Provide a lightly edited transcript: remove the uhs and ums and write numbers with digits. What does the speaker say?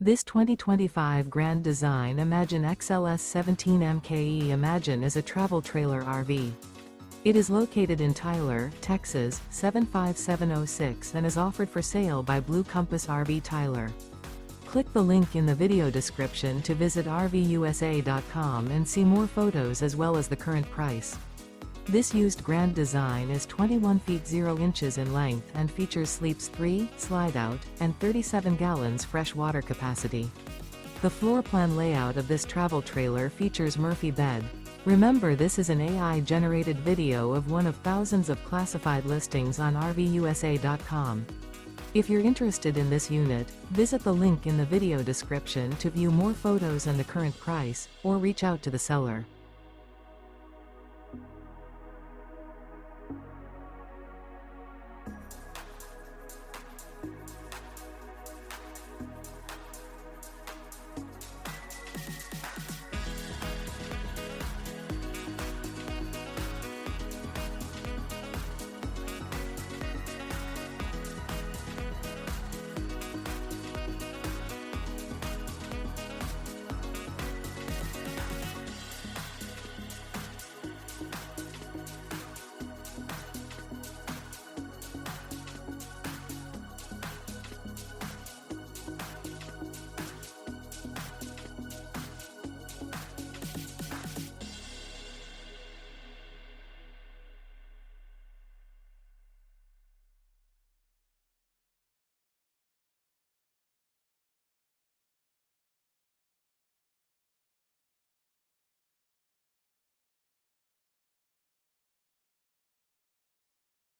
This 2025 Grand Design Imagine XLS 17 MKE Imagine is a travel trailer RV. It is located in Tyler, Texas, 75706 and is offered for sale by Blue Compass RV Tyler. Click the link in the video description to visit RVUSA.com and see more photos as well as the current price. This used Grand Design is 21 feet 0 inches in length and features sleeps 3, Slideout, and 37 gallons fresh water capacity. The floor plan layout of this travel trailer features Murphy bed. Remember, this is an AI-generated video of one of thousands of classified listings on RVUSA.com. If you're interested in this unit, visit the link in the video description to view more photos and the current price, or reach out to the seller.